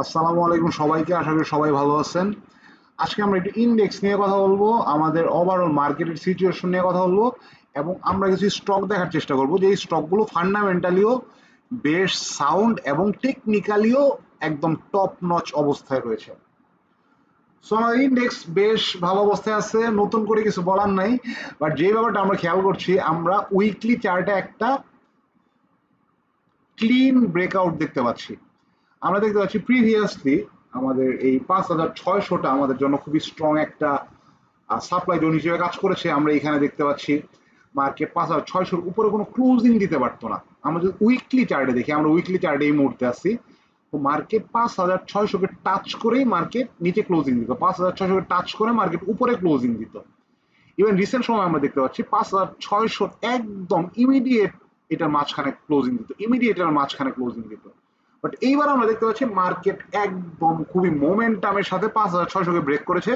আসসালামু আলাইকুম সবাইকে, আশা করি সবাই ভালো আছেন। আজকে আমরা একটু ইন্ডেক্স নিয়ে কথা বলবো, আমাদের ওভারঅল মার্কেটের সিচুয়েশন নিয়ে কথা বলবো এবং আমরা কিছু স্টক দেখার চেষ্টা করব যে এই স্টকগুলো ফান্ডামেন্টালিও বেশ সাউন্ড এবং টেকনিক্যালিও একদম টপ নচ অবস্থায় রয়েছে। সো আমাদের ইন্ডেক্স বেশ ভালো অবস্থায় আছে, নতুন করে কিছু বলার নাই। বাট যে ব্যাপারটা আমরা খেয়াল করছি, আমরা উইকলি চার্টে একটা ক্লিন ব্রেকআউট দেখতে পাচ্ছি। আমরা দেখতে পাচ্ছি প্রিভিয়াসলি আমাদের এই 5,600টা আমাদের জন্য খুবই স্ট্রং একটা সাপ্লাই জোন হিসেবে কাজ করেছে। আমরা এখানে দেখতে পাচ্ছি মার্কেট 5,600-র উপরে কোনো ক্লোজিং দিতে পারতো না। আমরা যদি উইকলি চার্টে দেখি, আমরা উইকলি চার্টে এই মুহূর্তে আছি, তো মার্কেট 5,600-কে টাচ করেই মার্কেট নিচে ক্লোজিং দিত, 5,600-কে টাচ করে মার্কেট উপরে ক্লোজিং দিত। ইভেন রিসেন্ট সময় আমরা দেখতে পাচ্ছি 5,600 একদম ইমিডিয়েট এটার মাঝখানে ক্লোজিং দিত, ইমিডিয়েট এটার মাঝখানে ক্লোজিং দিত। বাট এইবার আমরা দেখতে পাচ্ছি মার্কেট একদম খুবই মোমেন্টামের সাথে 5,600-কে ব্রেক করেছে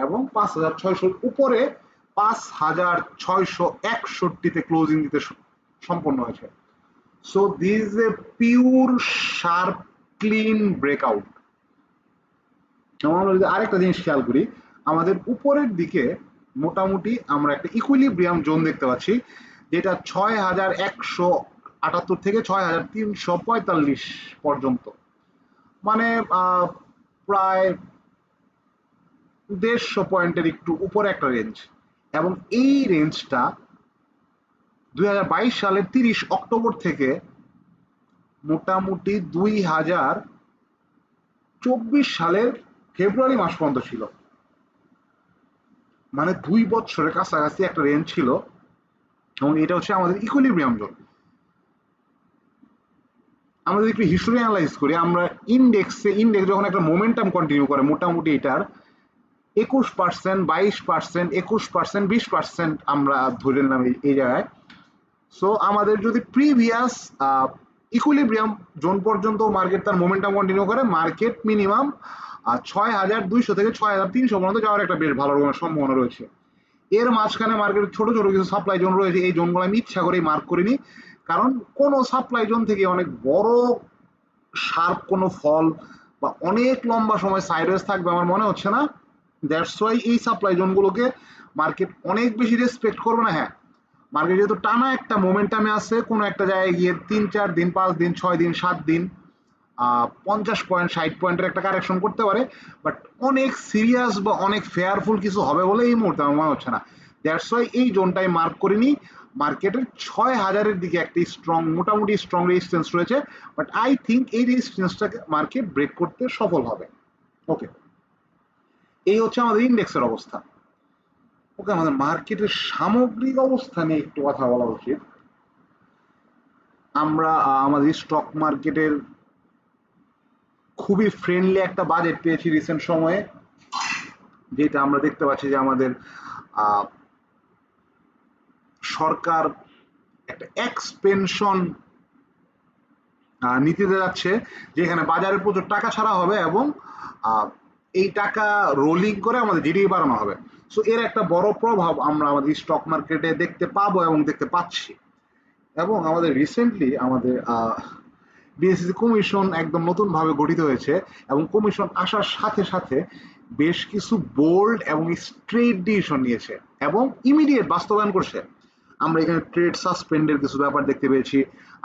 এবং 5,600-র উপরে 5,661-তে ক্লোজিং দিতে সম্পন্ন হয়েছে। So this is a pure sharp clean breakout. এবং আমরা যদি আরেকটা জিনিস খেয়াল করি, আমাদের উপরের দিকে মোটামুটি আমরা একটা ইকুইলিব্রিয়াম জোন দেখতে পাচ্ছি, যেটা 6,178 থেকে 6,345 পর্যন্ত, মানে প্রায় 150 পয়েন্টের একটু উপরে একটা রেঞ্জ। এবং এই রেঞ্জটা 2022 সালের 30 অক্টোবর থেকে মোটামুটি 2024 সালের ফেব্রুয়ারি মাস পর্যন্ত ছিল। মানে 2 বছরের কাছাকাছি একটা রেঞ্জ ছিল এবং এটা হচ্ছে আমাদের ইকুইলিব্রিয়াম জোন। আমরা যদি একটু হিস্টোরি অ্যানালাইজ করি, আমরা ইন্ডেক্স যখন একটা মোমেন্টাম কন্টিনিউ করে মোটামুটি এটার 21%, 22%, 21%, 20% আমরা ধরে নিলাম এই জায়গায়। সো আমাদের যদি প্রিভিয়াস ইকুইলিব্রিয়াম জোন পর্যন্ত মার্কেট তার মোমেন্টাম কন্টিনিউ করে, মার্কেট মিনিমাম 6,200 থেকে 6,300 পর্যন্ত যাওয়ার একটা বেশ ভালো রকমের সম্ভাবনা রয়েছে। এর মাঝখানে মার্কেটের ছোট ছোট কিছু সাপ্লাই জোন রয়েছে, এই জোনগুলো আমি ইচ্ছা করেই মার্ক করিনি, কারণ কোনো সাপ্লাই জোন থেকে অনেক বড় শার্প কোনো ফল বা অনেক লম্বা সময় সাইডওয়েজ থাকবে আমার মনে হচ্ছে না। দ্যাটস ওয়াই এই সাপ্লাই জোনগুলোকে মার্কেট অনেক বেশি রেসপেক্ট করবে না। হ্যাঁ, মার্কেট যেহেতু টানা একটা মোমেন্টামে আছে, কোনো একটা জায়গায় গিয়ে 3-4 দিন, 5 দিন, 6 দিন, 7 দিন 50 পয়েন্ট, 60 পয়েন্টের একটা কারেকশন করতে পারে। বাট অনেক সিরিয়াস বা অনেক ফেয়ারফুল কিছু হবে বলে এই মুহূর্তে আমার মনে হচ্ছে না। দ্যাটস ওয়াই এই জোনটাই মার্ক করিনি। মার্কেটের 6,000-এর দিকে একটা স্ট্রং, মোটামুটি স্ট্রং রেজিস্ট্যান্স রয়েছে। বাট আই থিঙ্ক এই রেজিস্ট্যান্সটাকে মার্কেট ব্রেক করতে সফল হবে। ওকে, এই হচ্ছে আমাদের ইন্ডেক্সের অবস্থা। ওকে, আমাদের মার্কেটের সামগ্রিক অবস্থা নিয়ে একটু কথা বলা উচিত। আমরা আমাদের স্টক মার্কেটের খুবই ফ্রেন্ডলি একটা বাজেট পেয়েছি রিসেন্ট সময়ে, যেটা আমরা দেখতে পাচ্ছি যে আমাদের আহ, সরকার একটা এক্সপেনশন নীতিতে যাচ্ছে, যেখানে বাজারে প্রচুর টাকা ছাড়া হবে এবং আহ, এই টাকা রোলিং করে আমাদের জিডিপি বাড়ানো হবে। সো এর একটা বড় প্রভাব আমরা আমাদের স্টক মার্কেটে দেখতে পাবো এবং দেখতে পাচ্ছি। এবং আমাদের রিসেন্টলি আমাদের বিএসসি কমিশন একদম নতুনভাবে গঠিত হয়েছে এবং কমিশন আসার সাথে সাথে বেশ কিছু বোল্ড এবং স্ট্রেট ডিসিশন নিয়েছে এবং ইমিডিয়েট বাস্তবায়ন করছে। আমরা এখানে ট্রেড সাসপেন্ডের কিছু ব্যাপার দেখতে পেয়েছি।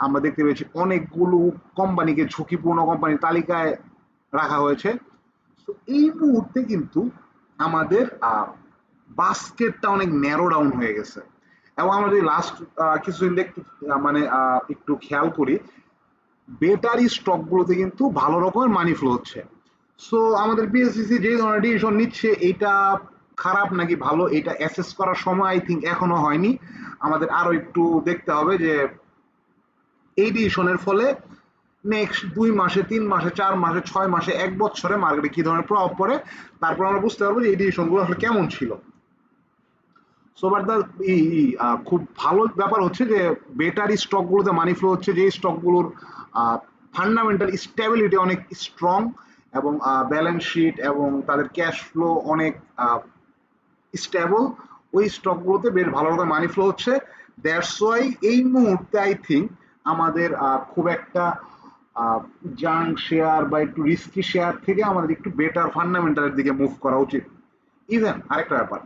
আমরা দেখতে পেয়েছি অনেকগুলো কোম্পানিকে ঝুঁকিপূর্ণ কোম্পানির তালিকায় রাখা হয়েছে। তো এই মুহূর্তে কিন্তু আমাদের বাস্কেটটা অনেক ন্যারো ডাউন হয়ে গেছে। এবং আমরা যদি লাস্ট কিছুদিন দেখতে মানে একটু খেয়াল করি, বেটার স্টকগুলোতে কিন্তু ভালো রকমের মানি ফ্লো হচ্ছে। সো আমাদের বিএসসিসি যে ধরনের ডিসিশন নিচ্ছে, এটা খারাপ নাকি ভালো এটা অ্যাসেস করার সময় আই থিঙ্ক এখনো হয়নি। আমাদের আরো একটু দেখতে হবে যে এই ডিসিশনের ফলে নেক্সট 2 মাসে, 3 মাসে, 4 মাসে, 6 মাসে, 1 বছরে মার্কেটে কি ধরনের প্রভাব পড়ে, তারপর আমরা বুঝতে পারবো যে এই ডিসিশনগুলো আসলে কেমন ছিল। সো বাট দা খুব ভালো ব্যাপার হচ্ছে যে বেটার স্টকগুলোতে মানি ফ্লো হচ্ছে, যে স্টকগুলোর ফান্ডামেন্টাল স্টেবিলিটি অনেক স্ট্রং এবং ব্যালেন্স শিট এবং তাদের ক্যাশ ফ্লো অনেক স্টেবল, ওই স্টকগুলোতে বেশ ভালো রকম মানি ফ্লো হচ্ছে। দ্যাটস ওয়াই এই মুহূর্তে আই থিঙ্ক আমাদের খুব একটা জাঙ্ক শেয়ার বা একটু রিস্কি শেয়ার থেকে আমাদের একটু বেটার ফান্ডামেন্টালের দিকে মুভ করা উচিত। ইভেন আরেকটা ব্যাপার,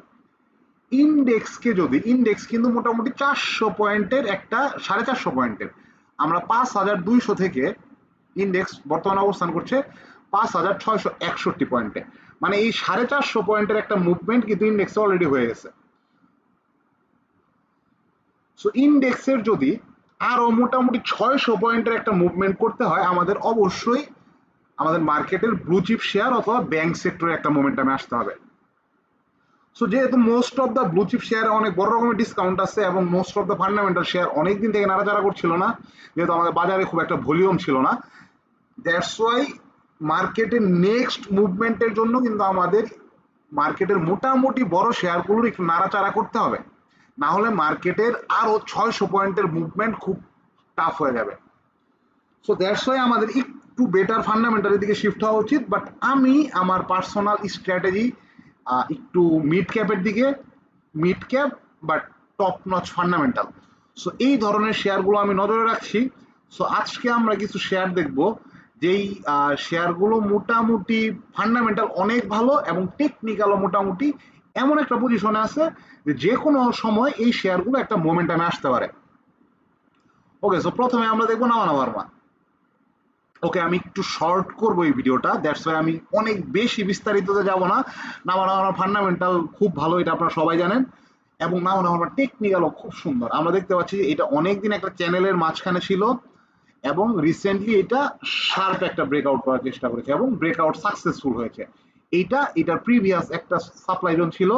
ইন্ডেক্স কিন্তু মোটামুটি 400 পয়েন্টের একটা 450 পয়েন্টের, আমরা 5200 থেকে ইন্ডেক্স বর্তমানে অবস্থান করছে 5661 পয়েন্টে। মানে এই 450 পয়েন্টের একটা মুভমেন্ট কিন্তু ইন্ডেক্সে অলরেডি হয়ে গেছে। সো ইন্ডেক্সের যদি আরো মোটামুটি 600 পয়েন্টের একটা মুভমেন্ট করতে হয়, আমাদের অবশ্যই আমাদের মার্কেটের ব্লু চিপ শেয়ার অথবা ব্যাংক সেক্টরে একটা মোমেন্টামে আসতে হবে। সো যেহেতু most of the blue chip শেয়ারে অনেক বড় রকমের ডিসকাউন্ট আছে এবং most of the fundamental share অনেক দিন থেকে নাড়াচাড়া করছিল না, যেহেতু আমাদের বাজারে খুব একটা ভলিউম ছিল না, দ্যাটস ওয়াই মার্কেটের নেক্সট মুভমেন্টের জন্য কিন্তু আমাদের মার্কেটের মোটামুটি বড় শেয়ারগুলোর একটু নাড়াচাড়া করতে হবে, না হলে মার্কেটের আরো 600 পয়েন্টের মুভমেন্ট খুব টাফ হয়ে যাবে। সো দ্যাটস ওয়াই আমাদের একটু বেটার ফান্ডামেন্টালের দিকে শিফট হওয়া উচিত। বাট আমি আমার পার্সোনাল স্ট্র্যাটেজি একটু মিড ক্যাপের দিকে, mid cap but top notch fundamental. So এই ধরনের শেয়ারগুলো আমি নজরে রাখছি। সো আজকে আমরা কিছু শেয়ার দেখব যেই শেয়ারগুলো মোটামুটি ফান্ডামেন্টাল অনেক ভালো এবং টেকনিক্যালও মোটামুটি এমন একটা পজিশনে আছে যে কোনো সময় এই শেয়ারগুলো একটা মোমেন্টামে আসতে পারে। ওকে, সো প্রথমে আমরা দেখবো নাভানা ভার্মা। ওকে, আমি একটু শর্ট করবো এই ভিডিওটা, দ্যাটস ওয়াই আমি অনেক বেশি বিস্তারিততে যাব না। নাভানা ভার্মার ফান্ডামেন্টাল খুব ভালো, এটা আপনারা সবাই জানেন, এবং নাভানা ভার্মার টেকনিক্যালও খুব সুন্দর। আমরা দেখতে পাচ্ছি এটা অনেকদিন একটা চ্যানেলের মাঝখানে ছিল এবং রিসেন্টলি এটা শার্প একটা ব্রেকআউট করার চেষ্টা করেছে এবং ব্রেকআউট সাকসেসফুল হয়েছে। এটার প্রিভিয়াস একটা সাপ্লাই জোন ছিল।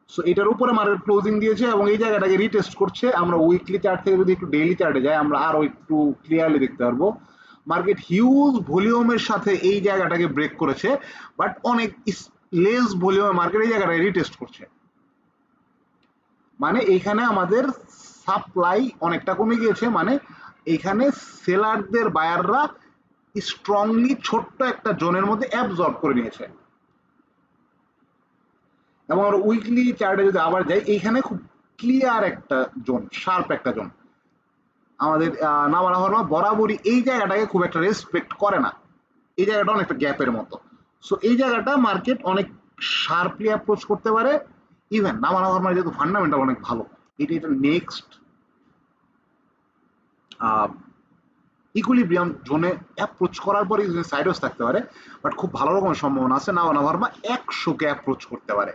সো এটার উপরে মার্কেট ক্লোজিং দিয়েছে এবং এই জায়গাটাকে রিটেস্ট করছে। আমরা উইকলি চার্ট থেকে যদি একটু ডেইলি চার্টে যাই, আমরা আরো একটু ক্লিয়ারলি দেখতে পারবো মার্কেট হিউজ ভলিউমের সাথে এই জায়গাটাকে ব্রেক করেছে, বাট অনেক লেস ভলিউমে মার্কেট এই জায়গাটাকে রিটেস্ট করছে। মানে এইখানে আমাদের সাপ্লাই অনেকটা কমে গিয়েছে, মানে এইখানে সেলারদের বায়াররা স্ট্রংলি ছোট্ট একটা জোনের মধ্যে অ্যাবজর্ব করে নিয়েছে। এবং আমরা উইকলি চার্টে যদি আবার যাই, এইখানে খুব ক্লিয়ার একটা জোন, শার্প একটা জোন। আমাদের নাভানা ভার্মা বরাবরই এই জায়গাটাকে খুব একটা রেসপেক্ট করে না, এই জায়গাটা অনেকটা গ্যাপের মতো। সো এই জায়গাটা মার্কেট অনেক শার্পলি অ্যাপ্রোচ করতে পারে। ইভেন নাভানা ভার্মার যেহেতু ফান্ডামেন্টাল অনেক ভালো, এটা নেক্সট ইকুইলিব্রিয়াম জোনে অ্যাপ্রোচ করার পরে সাইডওয়েজ থাকতে পারে, বাট খুব ভালো রকমের সম্ভাবনা আছে নাভানা ভার্মা 100-কে অ্যাপ্রোচ করতে পারে।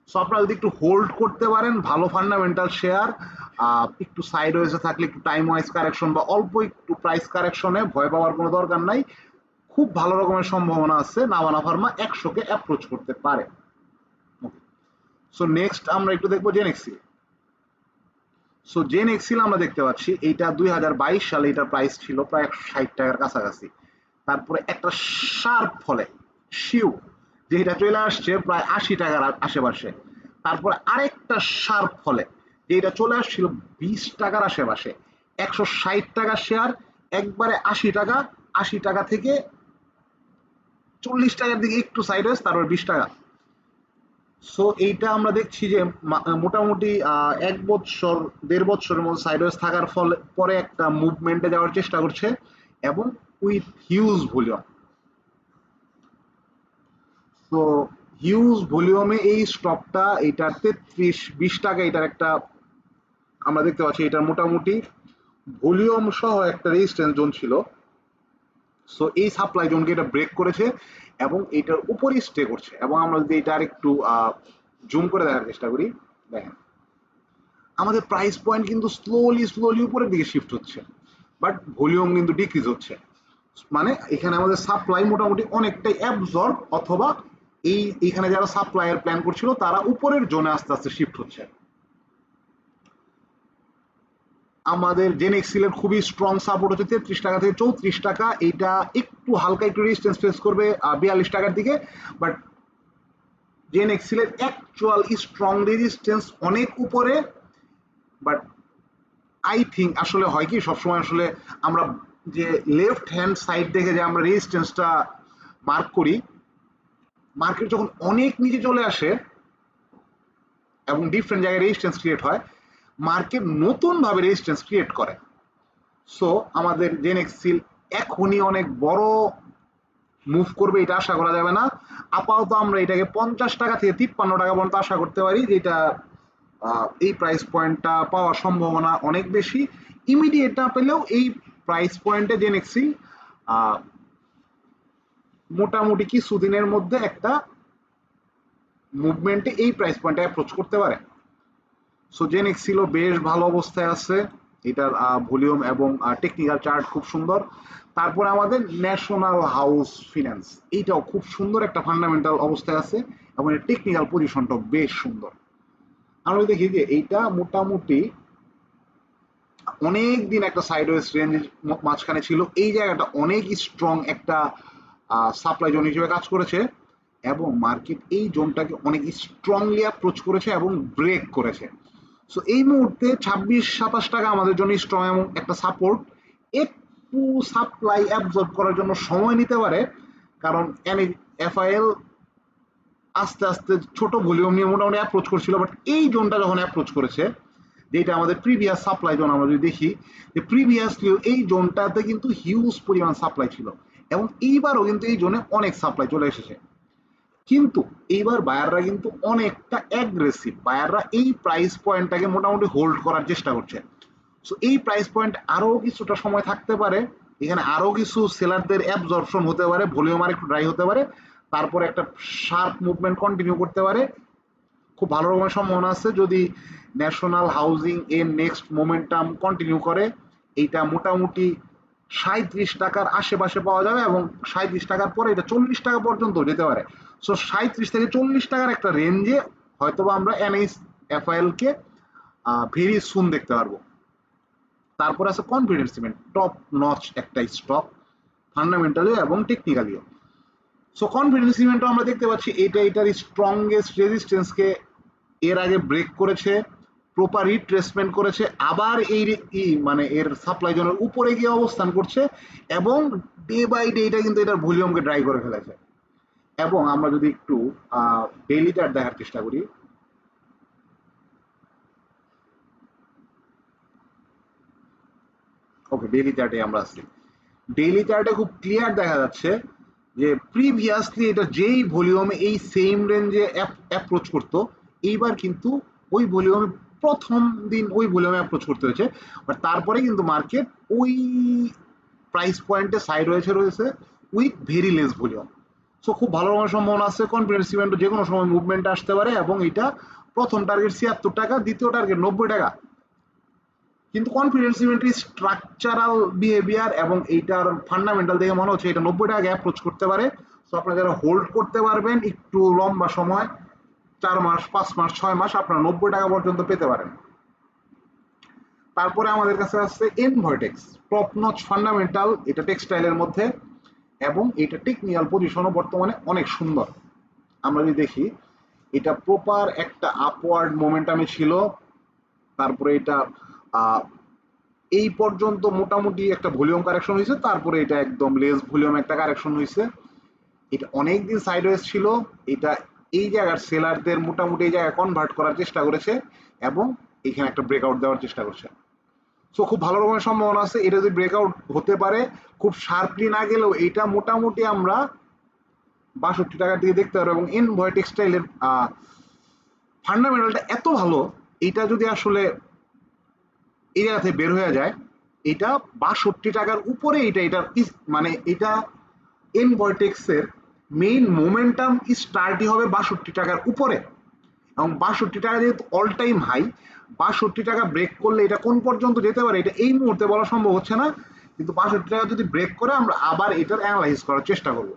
সো আপনারা যদি একটু হোল্ড করতে পারেন ভালো ফান্ডামেন্টাল শেয়ার, একটু সাইডওয়েজে থাকলে একটু টাইম ওয়াইজ কারেকশন বা অল্প একটু প্রাইস কারেকশনে ভয় পাওয়ার কোনো দরকার নাই। খুব ভালো রকমের সম্ভাবনা আছে নাভানা ভার্মা 100-কে অ্যাপ্রোচ করতে পারে। সো নেক্সট আমরা একটু দেখবো জেনেক্সিল। সো জেন এক্সিল আমরা দেখতে পাচ্ছি এইটা 2022 সালে এটার প্রাইস ছিল প্রায় 160 টাকার কাছাকাছি। তারপরে একটা শার্প ফলে শিউ যেটা চলে আসছে প্রায় 80 টাকার আশেপাশে। তারপরে আরেকটা শার্প ফলে যেটা চলে আসছিল 20 টাকার আশেপাশে। 160 টাকার শেয়ার একবারে 80 টাকা, 80 টাকা থেকে 40 টাকার দিকে একটু সাইডওয়েজ, তারপর 20 টাকা। সো এইটা আমরা দেখছি যে মোটামুটি 1 বছর 1.5 বছরের মধ্যে সাইডওয়েজ থাকার ফলে পরে একটা মুভমেন্টে যাওয়ার চেষ্টা করছে এবং উইথ হিউজ ভলিউম। তো হিউজ ভলিউমে এই স্টকটা, এইটার 33-20 টাকা এটার একটা আমরা দেখতে পাচ্ছি, এটার মোটামুটি ভলিউম সহ একটা রেজিস্ট্যান্স জোন ছিল। সো এই সাপ্লাই জোনকে এটা ব্রেক করেছে এবং এটার উপরই স্টে করছে। এবং আমরা যদি এটা আরেকটু জুম করে দেখার চেষ্টা করি, দেখেন আমাদের প্রাইস পয়েন্ট কিন্তু স্লোলি উপরের দিকে শিফট হচ্ছে, বাট ভলিউম কিন্তু ডিক্রিজ হচ্ছে। মানে এখানে আমাদের সাপ্লাই মোটামুটি অনেকটাই অ্যাবজর্ব, অথবা এইখানে যারা সাপ্লাইয়ের প্ল্যান করছিল তারা উপরের জোনে আস্তে আস্তে শিফট হচ্ছে। আমাদের জেনেক্সিলের খুবই স্ট্রং সাপোর্ট হচ্ছে 33 টাকা থেকে 34 টাকা। এইটা একটু হালকা একটু রেজিস্ট্যান্স ফেস করবে 42 টাকার দিকে, বাট জেনেক্সিলের অ্যাকচুয়াল স্ট্রং রেজিস্ট্যান্স অনেক উপরে। বাট আই থিঙ্ক আসলে হয় কি, সবসময় আসলে আমরা যে লেফট হ্যান্ড সাইড দেখে যে আমরা রেজিস্ট্যান্সটা মার্ক করি, মার্কেট যখন অনেক নিচে চলে আসে এবং ডিফারেন্ট জায়গায় রেজিস্ট্যান্স ক্রিয়েট হয়, মার্কেট নতুন ভাবে রেজিস্ট্যান্স ক্রিয়েট করে। সো আমাদের জেনেক্সিল এখনই অনেক বড় মুভ করবে এটা আশা করা যাবে না। আপাতত আমরা এটাকে 50 টাকা থেকে 53 টাকা পর্যন্ত আশা করতে পারি, যেটা এই প্রাইস পয়েন্টটা পাওয়ার সম্ভাবনা অনেক বেশি। ইমিডিয়েট না পেলেও এই প্রাইস পয়েন্টে জেনেক্সিল মোটামুটি কিছুদিনের মধ্যে একটা মুভমেন্টে এই প্রাইস পয়েন্টে অ্যাপ্রোচ করতে পারে। সো জেনেক্সিলও বেশ ভালো অবস্থায় আছে, এটার ভলিউম এবং টেকনিক্যাল চার্ট খুব সুন্দর। তারপরে আমাদের ন্যাশনাল হাউস ফিন্যান্স, এইটাও খুব সুন্দর একটা ফান্ডামেন্টাল অবস্থায় আছে এবং এর টেকনিক্যাল পজিশনটাও বেশ সুন্দর। আমরা দেখি যে এইটা মোটামুটি অনেক দিন একটা সাইডওয়েজ রেঞ্জ মাঝখানে ছিল, এই জায়গাটা অনেক স্ট্রং একটা সাপ্লাই জোন হিসেবে কাজ করেছে এবং মার্কেট এই জোনটাকে অনেক স্ট্রংলি অ্যাপ্রোচ করেছে এবং ব্রেক করেছে। সো এই মুহূর্তে 26-27 টাকা আমাদের জন্য স্ট্রং এবং একটা সাপোর্ট। একটু সাপ্লাই অ্যাবজর্ব করার জন্য সময় নিতে পারে, কারণ এফআইএল আস্তে আস্তে ছোট ভলিউম নিয়ে মোটামুটি অ্যাপ্রোচ করছিল, বাট এই জোনটা যখন অ্যাপ্রোচ করেছে, যেটা আমাদের প্রিভিয়াস সাপ্লাই জোন, আমরা যদি দেখি যে প্রিভিয়াসলি এই জোনটাতে কিন্তু হিউজ পরিমাণ সাপ্লাই ছিল এবং এইবারও কিন্তু এই জোনে অনেক সাপ্লাই চলে এসেছে। কিন্তু এইবার বায়াররা কিন্তু অনেকটা অ্যাগ্রেসিভ, বায়াররা এই প্রাইস পয়েন্টটাকে মোটামুটি হোল্ড করার চেষ্টা করছে। সো এই প্রাইস পয়েন্ট আরো কিছুটা সময় থাকতে পারে, এখানে আরো কিছু সেলারদের অ্যাবজর্পশন হতে পারে, ভলিউম আর একটু ড্রাই হতে পারে, তারপরে একটা শার্প মুভমেন্ট কন্টিনিউ করতে পারে। খুব ভালো রকমের সম্ভাবনা আছে যদি ন্যাশনাল হাউজিং এর নেক্সট মোমেন্টাম কন্টিনিউ করে, এইটা মোটামুটি 37 টাকার আশেপাশে পাওয়া যাবে এবং 37 টাকার পরে এটা 40 টাকা পর্যন্ত যেতে পারে। সো 37 থেকে 40 টাকার একটা রেঞ্জে হয়তোবা আমরা এনএস এফআইএল কে ভেরি সুন দেখতে পারবো। তারপর আছে কনফিডেন্স সিমেন্ট, টপ নচ একটা স্টক ফান্ডামেন্টালি এবং টেকনিক্যালিও। সো কনফিডেন্স সিমেন্টও আমরা দেখতে পাচ্ছি এটা এটার স্ট্রংগেস্ট রেজিস্ট্যান্সকে এর আগে ব্রেক করেছে, প্রপার রিট্রেসমেন্ট করেছে, আবার এই মানে এর সাপ্লাই জোনের উপরে গিয়ে অবস্থান করছে এবং ডে বাই ডে এটা কিন্তু এটার ভলিউমকে ড্রাই করে ফেলেছে। এবং আমরা যদি একটু ডেইলি চার্ট দেখার চেষ্টা করি, ওকে ডেইলি চার্টে আমরা আছি, ডেইলি চার্টে খুব ক্লিয়ার দেখা যাচ্ছে যে প্রিভিয়াসলি এটা যেই ভলিউমে এই সেম রেঞ্জে অ্যাপ্রোচ করতো, এইবার কিন্তু ওই ভলিউমে প্রথম দিন ওই ভলিউমে অ্যাপ্রোচ করতে হয়েছে, বাট তারপরে কিন্তু মার্কেট ওই প্রাইস পয়েন্টে সাইড রয়েছে with very less volume. So খুব ভালো রকমের সম্ভাবনা আছে কনফিডেন্স ইভেন্ট যে কোনো সময় মুভমেন্ট আসতে পারে এবং এটা প্রথম টার্গেট 76 টাকা, দ্বিতীয় টার্গেট 90 টাকা। কিন্তু কনফিডেন্স ইভেন্টের স্ট্রাকচারাল বিহেভিয়ার এবং এইটার ফান্ডামেন্টাল দেখে মনে হচ্ছে এটা 90 টাকা অ্যাপ্রোচ করতে পারে। সো আপনারা যারা হোল্ড করতে পারবেন একটু লম্বা সময়, 4 মাস 5 মাস 6 মাস, আপনারা 90 টাকা পর্যন্ত পেতে পারেন। তারপরে আমাদের কাছে আছে এনভার্টেক্স, টপ নচ ফান্ডামেন্টাল, এটা টেক্সটাইলের মধ্যে এবং এটা টেকনিক্যাল পজিশনও বর্তমানে অনেক সুন্দর। আমরা যদি দেখি এটা প্রপার একটা আপওয়ার্ড মোমেন্টামে ছিল, তারপরে এটা এই পর্যন্ত মোটামুটি একটা ভলিউম কারেকশন হয়েছে, তারপরে এটা একদম লেস ভলিউম একটা কারেকশন হয়েছে। এটা অনেকদিন সাইডওয়েজ ছিল, এটা এই জায়গার সেলারদের মোটামুটি এই জায়গায় কনভার্ট করার চেষ্টা করেছে এবং এখানে একটা ব্রেকআউট দেওয়ার চেষ্টা করছে। সো খুব ভালো রকমের সম্ভাবনা আছে এটা যদি ব্রেকআউট হতে পারে, খুব শার্পলি না গেলেও এটা মোটামুটি আমরা 62 টাকার দিকে দেখতে পারবো। এবং এনভয় টেক্সটাইলের ফান্ডামেন্টালটা এত ভালো, এটা যদি আসলে এই জায়গা থেকে বের হয়ে যায়, এটা 62 টাকার উপরে, এটার মানে এটা এনভয়টেক্সের মেইন মোমেন্টাম স্টার্টই হবে 62 টাকার উপরে এবং 62 টাকা যেহেতু অল টাইম হাই, 62 টাকা ব্রেক করলে এটা কোন পর্যন্ত যেতে পারে এটা এই মুহূর্তে বলা সম্ভব হচ্ছে না, কিন্তু 62 টাকা যদি ব্রেক করে আমরা আবার এটার অ্যানালাইজ করার চেষ্টা করব।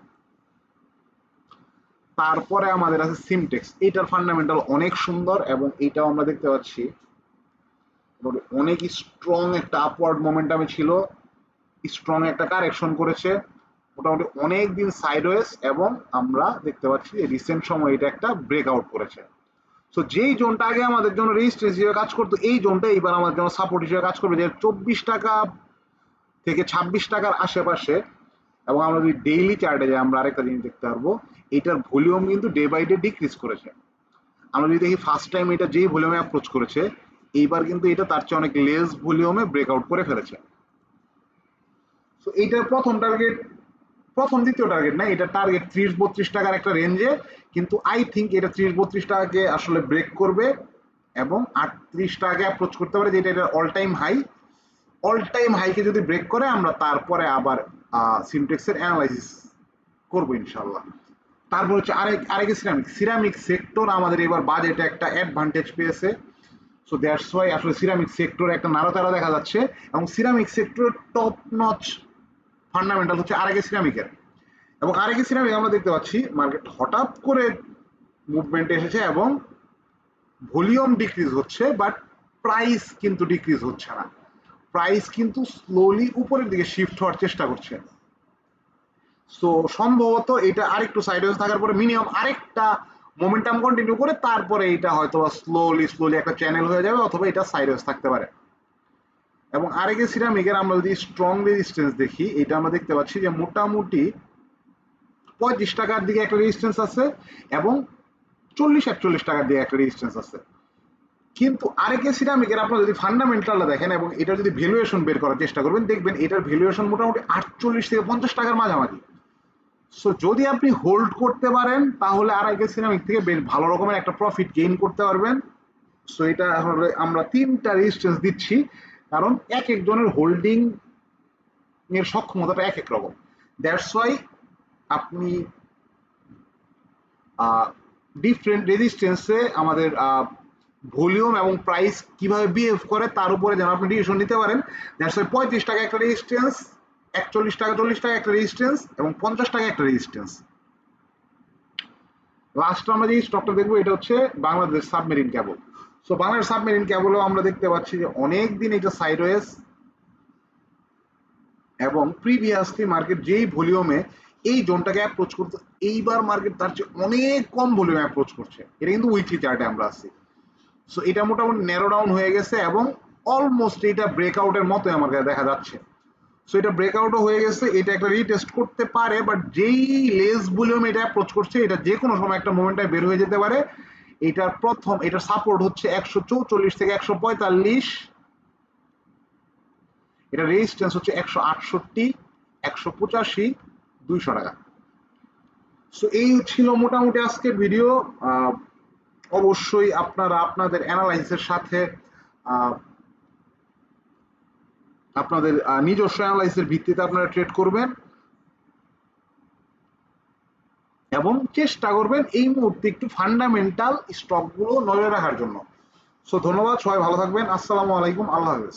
তারপরে আমাদের আছে সিমটেক্স, এটার ফান্ডামেন্টাল অনেক সুন্দর এবং এটাও আমরা দেখতে পাচ্ছি অনেক স্ট্রং একটা আপওয়ার্ড মোমেন্টামে ছিল, স্ট্রং একটা কারেকশন করেছে, মোটামুটি অনেক দিন সাইডওয়েজ এবং আমরা দেখতে পাচ্ছি রিসেন্ট সময় এটা একটা ব্রেকআউট করেছে। সো যেই জোনটা আগে আমাদের জন্য রেজিস্ট্যান্স হিসেবে কাজ করতো, এই জোনটা এইবার আমাদের জন্য সাপোর্ট হিসেবে কাজ করবে, যে 24 টাকা থেকে 26 টাকার আশেপাশে। এবং আমরা যদি ডেইলি চার্টে যাই আমরা আরেকটা জিনিস দেখতে পারবো, এটার ভলিউম কিন্তু ডে বাই ডে ডিক্রিজ করেছে। আমরা যদি দেখি ফার্স্ট টাইম এটা যেই ভলিউমে অ্যাপ্রোচ করেছে, এইবার কিন্তু এটা তার চেয়ে অনেক লেস ভলিউমে ব্রেকআউট করে ফেলেছে। সো এইটার প্রথম দ্বিতীয় টার্গেট না, এটা টার্গেট 30-32 টাকার একটা রেঞ্জে, কিন্তু আই থিঙ্ক এটা 30-32 টাকাকে আসলে ব্রেক করবে এবং 38 টাকাকে অ্যাপ্রোচ করতে পারে, যেটা এটা অল টাইম হাইকে যদি ব্রেক করে আমরা তারপরে আবার সিমটেক্সের অ্যানালাইসিস করবো ইনশাল্লাহ। তারপর হচ্ছে আরেক সিরামিক সেক্টর আমাদের এবার বাজেটে একটা অ্যাডভান্টেজ পেয়েছে। সো দ্যাটস ওয়াই আসলে সিরামিক সেক্টরে একটা নাড়াচাড়া দেখা যাচ্ছে, এবং সিরামিক সেক্টরের টপ নচ ফান্ডামেন্টাল হচ্ছে আরেকে সিরামিকের। এবং আরেকে সিরামিক আমরা দেখতে পাচ্ছি মার্কেট হঠাৎ করে মুভমেন্ট এসেছে এবং ভলিউম ডিক্রিজ হচ্ছে, বাট প্রাইস কিন্তু ডিক্রিজ হচ্ছে না। প্রাইস কিন্তু স্লোলি উপরের দিকে শিফট হওয়ার চেষ্টা করছে। সো সম্ভবত এটা আরেকটু সাইডওয়েজ থাকার পরে মিনিমাম আরেকটা মোমেন্টাম কন্টিনিউ করে তারপরে এটা হয়তো স্লোলি একটা চ্যানেল হয়ে যাবে, অথবা এটা সাইডওয়েজ থাকতে পারে। এবং আরেকে সিরামিকের আমরা যদি স্ট্রং রেজিস্ট্যান্স দেখি, এটা আমরা দেখতে পাচ্ছি যে মোটামুটি 35 টাকার দিকে একটা রেজিস্ট্যান্স আছে এবং 40-41 টাকার দিকে একটা রেজিস্ট্যান্স আছে। কিন্তু আরেকে সিরামিকের আপনারা যদি ফান্ডামেন্টালটা দেখেন এবং এটা যদি ভ্যালুয়েশন বের করার চেষ্টা করবেন, দেখবেন এটার ভ্যালুয়েশন মোটামুটি 48-50 টাকার মাঝামাঝি। সো যদি আপনি হোল্ড করতে পারেন তাহলে আরেকে সিরামিক থেকে বেশ ভালো রকমের একটা প্রফিট গেইন করতে পারবেন। সো এটা আমরা 3টা রেজিস্ট্যান্স দিচ্ছি, কারণ এক একজনের হোল্ডিং এর সক্ষমতাটা এক এক রকম। দ্যাটস ওয়াই আপনি ডিফারেন্ট রেজিস্ট্যান্সে আমাদের ভলিউম এবং প্রাইস কিভাবে বিহেভ করে তার উপরে যেন আপনি ডিসিশন নিতে পারেন। দ্যাটস ওয়াই 35 টাকা একটা রেজিস্ট্যান্স, 41 টাকা 40 টাকা একটা রেজিস্ট্যান্স এবং 50 টাকা একটা রেজিস্ট্যান্স। লাস্ট আমরা যে স্টকটা দেখবো এটা হচ্ছে Bangladesh submarine cable. So Bangladesh submarine ক্যাবলও আমরা দেখতে পাচ্ছি যে অনেক দিন এটা সাইডওয়েজ, এবং প্রিভিয়াসলি মার্কেট যেই ভলিউমে এই জোনটাকে অ্যাপ্রোচ করতে, এইবার মার্কেট তার চেয়ে অনেক কম ভলিউমে অ্যাপ্রোচ করছে। এটা কিন্তু উইকলি চার্টে আমরা আছি। সো এটা মোটামুটি ন্যারো ডাউন হয়ে গেছে এবং অলমোস্ট এটা ব্রেকআউটের মতো আমার কাছে দেখা যাচ্ছে। সো এটা ব্রেকআউটও হয়ে গেছে, এটা একটা রিটেস্ট করতে পারে, বাট যেই লেস ভলিউম এটা অ্যাপ্রোচ করছে এটা যে কোনো সময় একটা মোমেন্টে বের হয়ে যেতে পারে। এটার সাপোর্ট হচ্ছে 144 থেকে 145, এটা রেজিস্ট্যান্স হচ্ছে 168, 185, 200 টাকা। সো এই ছিল মোটামুটি আজকের ভিডিও। অবশ্যই আপনারা আপনাদের অ্যানালাইসিসের সাথে আপনাদের নিজস্ব অ্যানালাইসিসের ভিত্তিতে আপনারা ট্রেড করবেন এবং চেষ্টা করবেন এই মুহূর্তে একটু ফান্ডামেন্টাল স্টকগুলো নজরে রাখার জন্য। সো ধন্যবাদ, সবাই ভালো থাকবেন। আসসালামু আলাইকুম, আল্লাহ হাফেজ।